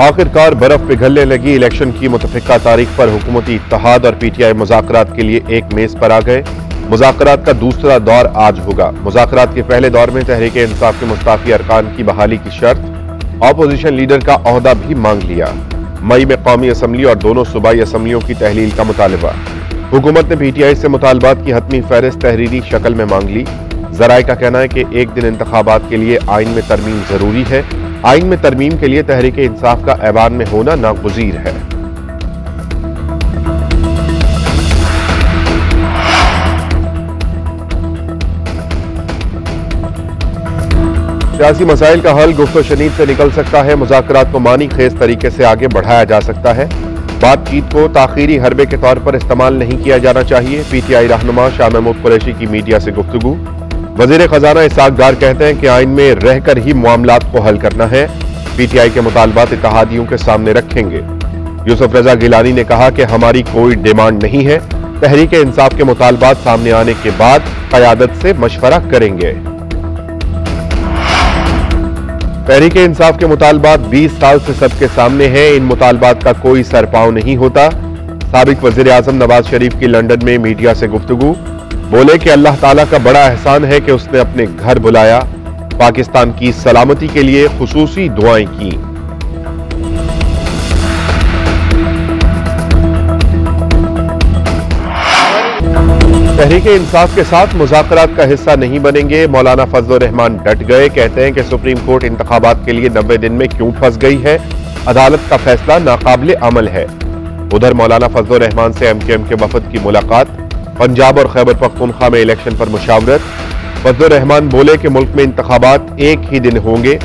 आखिरकार बर्फ पिघलने लगी। इलेक्शन की मुतफिका तारीख पर हुकूमती इत्तेहाद और पीटीआई मुज़ाकरात के लिए एक मेज पर आ गए। मुज़ाकरात का दूसरा दौर आज होगा। मुज़ाकरात के पहले दौर में तहरीक इंसाफ के मुस्ताफी अरकान की बहाली की शर्त, ऑपोजिशन लीडर का ओहदा भी मांग लिया। मई में कौमी असम्बली और दोनों सूबाई असम्बलियों की तहलील का मुतालबा। हुकूमत ने पीटीआई से मुतालबात की हतमी फहरिस्त तहरीरी शक्ल में मांग ली। जराए का कहना है कि एक दिन इंतखाबात के लिए आइन में तरमीम जरूरी है। आइन में तरमीम के लिए तहरीक इंसाफ का ऐवान में होना नागुज़ीर है। सियासी मसाइल का हल गुफ्त शनीद से निकल सकता है। मुज़ाकरात को मानी खेज तरीके से आगे बढ़ाया जा सकता है। बातचीत को ताखीरी हरबे के तौर पर इस्तेमाल नहीं किया जाना चाहिए। पीटीआई रहनुमा शाह महमूद कुरैशी की मीडिया से गुफ्तगू। वजीर खजाना इसहाक डार कहते हैं कि आइन में रहकर ही मामलात को हल करना है। पीटीआई के मुतालबात इत्तेहादियों के सामने रखेंगे। यूसुफ रजा गिलानी ने कहा कि हमारी कोई डिमांड नहीं है। तहरीक इंसाफ के मुतालबात सामने आने के बाद क़यादत से मशवरा करेंगे। तहरीक इंसाफ के मुतालबात 20 साल से सबके सामने हैं। इन मुतालबात का कोई सरपाव नहीं होता। साबिक वज़ीर आज़म नवाज शरीफ की लंदन में मीडिया से गुफ्तगू। बोले कि अल्लाह ताला का बड़ा एहसान है कि उसने अपने घर बुलाया। पाकिस्तान की सलामती के लिए खुसूसी दुआएं की। तहरीक इंसाफ के साथ मुज़ाकरात का हिस्सा नहीं बनेंगे। मौलाना फजल रहमान डट गए। कहते हैं कि सुप्रीम कोर्ट इंतखाबात के लिए 90 दिन में क्यों फंस गई है। अदालत का फैसला नाकाबिले अमल है। उधर मौलाना फजल रहमान से एमकेएम के वफद की मुलाकात। पंजाब और खैबर पख्तूनख्वा में इलेक्शन पर मुशावरत। फजल रहमान बोले कि मुल्क में इंतखाबात एक ही दिन होंगे।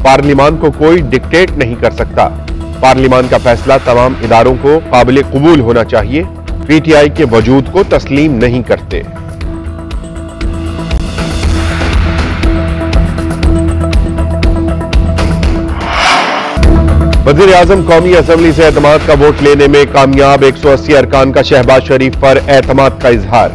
पार्लिमान को कोई डिक्टेट नहीं कर सकता। पार्लिमान का फैसला तमाम इदारों को काबिल कबूल होना चाहिए। पीटीआई के वजूद को तस्लीम नहीं करते। वज़ीर आज़म कौमी असम्बली से एतमाद का वोट लेने में कामयाब। 180 अरकान का शहबाज शरीफ पर एतमाद का इजहार।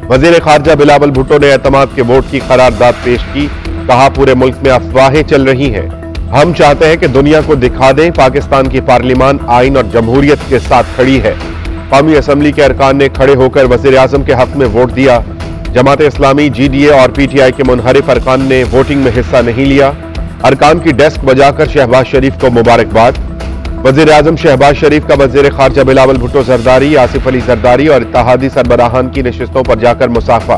वज़ीर खारजा बिलावल भुट्टो ने एतमाद के वोट की करारदाद पेश की। कहा पूरे मुल्क में अफवाहें चल रही हैं। हम चाहते हैं कि दुनिया को दिखा दें पाकिस्तान की पार्लिमान आइन और जमहूरियत के साथ खड़ी है। कौमी असम्बली के अरकान ने खड़े होकर वज़ीर आज़म के हक में वोट दिया। जमात इस्लामी, GDA और पीटीआई के मुनहरिफ अरकान ने वोटिंग में हिस्सा नहीं लिया। अरकान की डेस्क बजाकर शहबाज शरीफ को मुबारकबाद। वज़ीर आज़म शहबाज शरीफ का वज़ीर खारजा बिलावल भुट्टो जरदारी, आसिफ अली जरदारी और इत्तेहादी सरबराहान की नशिस्तों पर जाकर मुसाफा।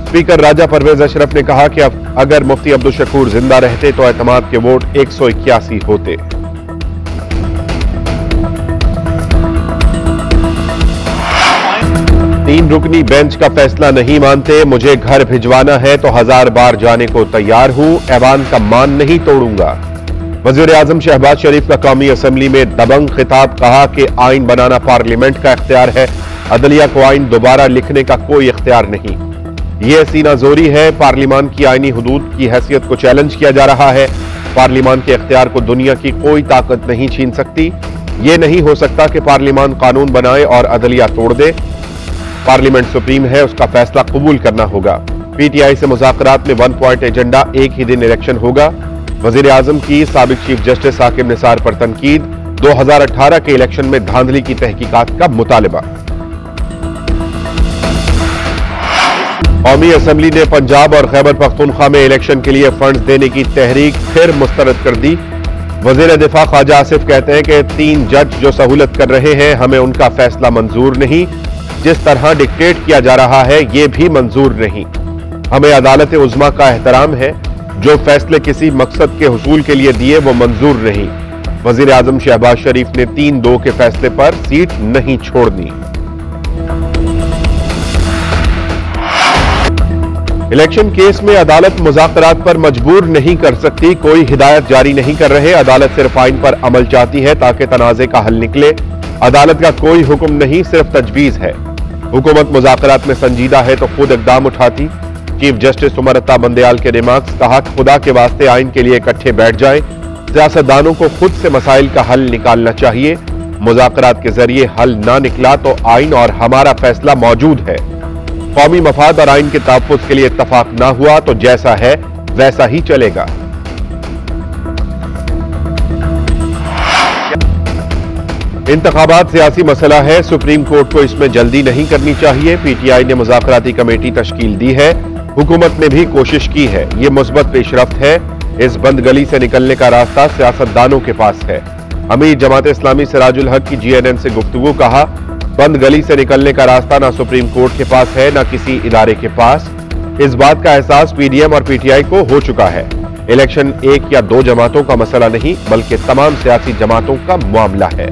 स्पीकर राजा परवेज अशरफ ने कहा कि अगर मुफ्ती अब्दुल शकूर जिंदा रहते तो एतमाद के वोट 181 होते। तीन रुकनी बेंच का फैसला नहीं मानते। मुझे घर भिजवाना है तो 1000 बार जाने को तैयार हूं। ऐवान का मान नहीं तोड़ूंगा। वज़ीर आज़म शहबाज शरीफ का कौमी असम्बली में दबंग खिताब। कहा कि आइन बनाना पार्लियामेंट का इख्तियार है। अदलिया को आइन दोबारा लिखने का कोई इख्तियार नहीं। यह सीनाजोरी है। पार्लियामान की आइनी हुदूद की हैसियत को चैलेंज किया जा रहा है। पार्लियामान के इख्तियार को दुनिया की कोई ताकत नहीं छीन सकती। यह नहीं हो सकता कि पार्लियामान कानून बनाए और अदलिया तोड़ दे। पार्लियामेंट सुप्रीम है, उसका फैसला कबूल करना होगा। पीटीआई से मुज़ाकरात में 1 पॉइंट एजेंडा, एक ही दिन इलेक्शन होगा। वज़ीर आज़म की साबिक चीफ जस्टिस साकिब निसार पर तनकीद। 2018 के इलेक्शन में धांधली की तहकीकात का मुतालबा। कौमी असम्बली ने पंजाब और खैबर पख्तूनख्वा में इलेक्शन के लिए फंड्स देने की तहरीक फिर मुस्तरद कर दी। वज़ीर दिफा ख्वाजा आसिफ कहते हैं कि 3 जज जो सहूलत कर रहे हैं, हमें उनका फैसला मंजूर नहीं। जिस तरह डिक्टेट किया जा रहा है यह भी मंजूर नहीं। हमें अदालत उज़्मा का एहतराम है। जो फैसले किसी मकसद के हुसूल के लिए दिए वो मंजूर नहीं। वज़ीर आज़म शहबाज शरीफ ने 3-2 के फैसले पर सीट नहीं छोड़नी। इलेक्शन केस में अदालत मुज़ाकरात पर मजबूर नहीं कर सकती। कोई हिदायत जारी नहीं कर रहे। अदालत सिर्फ आइन पर अमल चाहती है ताकि तनाज़े का हल निकले। अदालत का कोई हुक्म नहीं, सिर्फ तजवीज़ है। हुकूमत मुज़ाकरात में संजीदा है तो खुद इक़दाम उठाती। चीफ जस्टिस उमर अता बंदयाल के रिमार्क्स। कहा खुदा के वास्ते आइन के लिए इकट्ठे बैठ जाएं। सियासतदानों को खुद से मसाइल का हल निकालना चाहिए। मुज़ाकरात के जरिए हल ना निकला तो आइन और हमारा फैसला मौजूद है। कौमी मफाद और आइन के तहफ़्फ़ुज़ के लिए इत्तफाक ना हुआ तो जैसा है वैसा ही चलेगा। इंतखाबात सियासी मसला है, सुप्रीम कोर्ट को इसमें जल्दी नहीं करनी चाहिए। पीटीआई ने मुज़ाकराती कमेटी तश्कील दी है, हुकूमत ने भी कोशिश की है, ये मुस्बत पेशरफ्त है। इस बंद गली से निकलने का रास्ता सियासतदानों के पास है। अमीर जमात इस्लामी सिराजुल हक की जीएनएन से गुफ्तगू, कहा बंद गली से निकलने का रास्ता ना सुप्रीम कोर्ट के पास है ना किसी इदारे के पास। इस बात का एहसास पीडीएम और पीटीआई को हो चुका है। इलेक्शन एक या दो जमातों का मसला नहीं बल्कि तमाम सियासी जमातों का मामला है।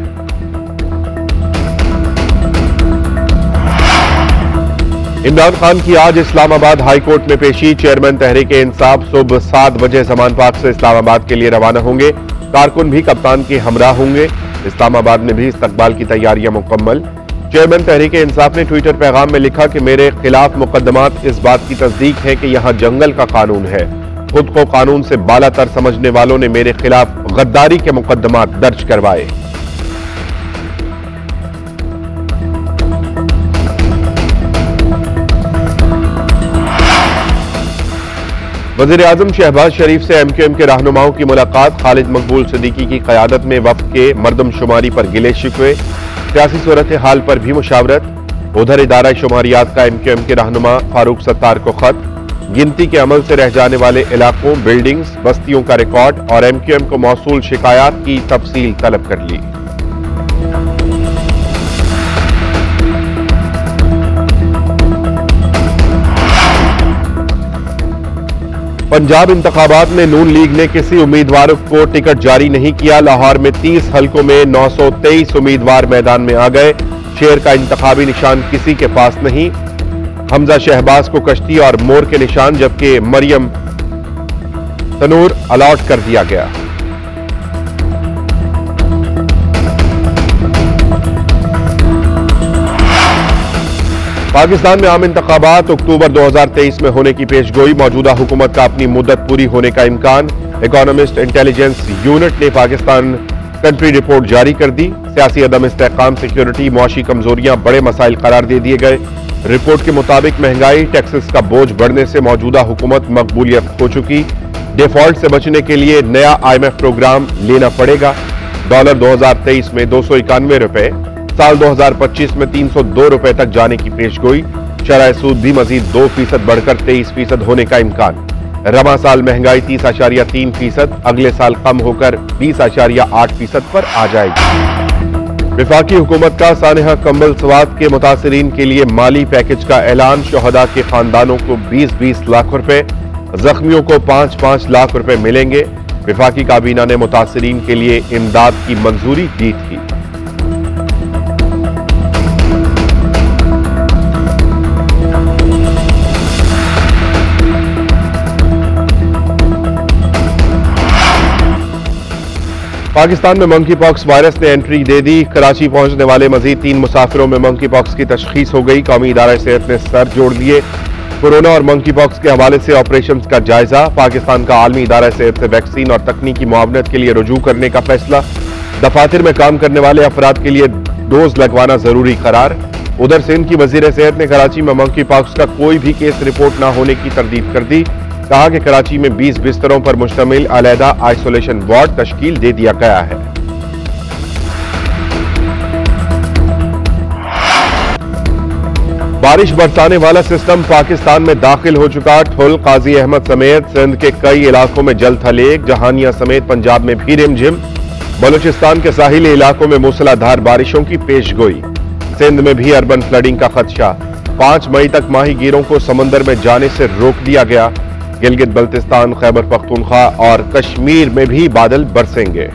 इमरान खान की आज इस्लामाबाद हाई कोर्ट में पेशी। चेयरमैन तहरीक-ए-इंसाफ सुबह 7 बजे जमान पार्क से इस्लामाबाद के लिए रवाना होंगे। कारकुन भी कप्तान के हमरा होंगे। इस्लामाबाद में भी इस्तकबाल की तैयारियां मुकम्मल। चेयरमैन तहरीक-ए-इंसाफ ने ट्विटर पैगाम में लिखा कि मेरे खिलाफ मुकदमात इस बात की तस्दीक है कि यहां जंगल का कानून है। खुद को कानून से बालातर समझने वालों ने मेरे खिलाफ गद्दारी के मुकदमात दर्ज करवाए। वज़ीर आज़म शहबाज शरीफ से एमक्यूएम के रहनुमाओं की मुलाकात। खालिद मकबूल सिद्दीकी की क़यादत में वफ़द के मरदमशुमारी पर गिले शिकवे, सियासी सूरत हाल पर भी मुशावरत। उधर इदारा शुमारियात का एमक्यूएम के रहनुमा फारूक सत्तार को खत। गिनती के अमल से रह जाने वाले इलाकों, बिल्डिंग्स, बस्तियों का रिकॉर्ड और एमक्यूएम को मौसूल शिकायत की तफसील तलब कर ली। पंजाब इंतखाबात में नून लीग ने किसी उम्मीदवार को टिकट जारी नहीं किया। लाहौर में 30 हलकों में 923 उम्मीदवार मैदान में आ गए। शेर का इंतखाबी निशान किसी के पास नहीं। हमजा शहबाज को कश्ती और मोर के निशान, जबकि मरियम तनूर अलॉट कर दिया गया। पाकिस्तान में आम इंतखाबात अक्टूबर 2023 में होने की पेशगोई। मौजूदा हुकूमत का अपनी मुद्दत पूरी होने का इम्कान। इकोनॉमिस्ट इंटेलिजेंस यूनिट ने पाकिस्तान कंट्री रिपोर्ट जारी कर दी। सियासी अदम इस्तेहकाम, सिक्योरिटी, मुआशी कमजोरियां बड़े मसाइल करार दे दिए गए। रिपोर्ट के मुताबिक महंगाई, टैक्सेस का बोझ बढ़ने से मौजूदा हुकूमत मकबूलियत खो चुकी। डिफॉल्ट से बचने के लिए नया IMF प्रोग्राम लेना पड़ेगा। डॉलर 2023 में 291 रुपए, साल 2025 में 302 रुपए तक जाने की पेशगोई। शरह सूद भी मजीद 2% बढ़कर 23% होने का इम्कान। रवा साल महंगाई 30.3%, अगले साल कम होकर 20.8% पर आ जाएगी। वफाकी हुकूमत का सानहा कंबल स्वात के मुतासरीन के लिए माली पैकेज का ऐलान। शहदा के खानदानों को 20-20 लाख रुपए, जख्मियों को 5-5 लाख रुपए मिलेंगे। वफाकी काबीना ने मुतासरीन के लिए इमदाद की मंजूरी दी थी। पाकिस्तान में मंकी पॉक्स वायरस ने एंट्री दे दी। कराची पहुंचने वाले मजीद 3 मुसाफिरों में मंकी पॉक्स की तशखीस हो गई। कौमी इदारा सेहत ने सर जोड़ दिए। कोरोना और मंकी पॉक्स के हवाले से ऑपरेशन का जायजा। पाकिस्तान का आलमी इदारा सेहत से वैक्सीन और तकनीकी मुआवनत के लिए रुजू करने का फैसला। दफातर में काम करने वाले अफराद के लिए डोज लगवाना जरूरी करार। उधर सिंध की वजीर सेहत ने कराची में मंकी पॉक्स का कोई भी केस रिपोर्ट न होने की तरदीद कर दी। कहा कि कराची में 20 बिस्तरों पर मुश्तमिल अलहदा आइसोलेशन वार्ड तश्कील दे दिया गया है। बारिश बरसाने वाला सिस्टम पाकिस्तान में दाखिल हो चुका। ठुल, काजी अहमद समेत सिंध के कई इलाकों में जल थलेग। जहानिया समेत पंजाब में भी रिमझिम। बलूचिस्तान के साहिली इलाकों में मूसलाधार बारिशों की पेशगोई। सिंध में भी अर्बन फ्लडिंग का खदशा। 5 मई तक माहीगीरों को समंदर में जाने से रोक दिया गया। गिलगित बल्तिस्तान, खैबर पख्तूनख्वा और कश्मीर में भी बादल बरसेंगे।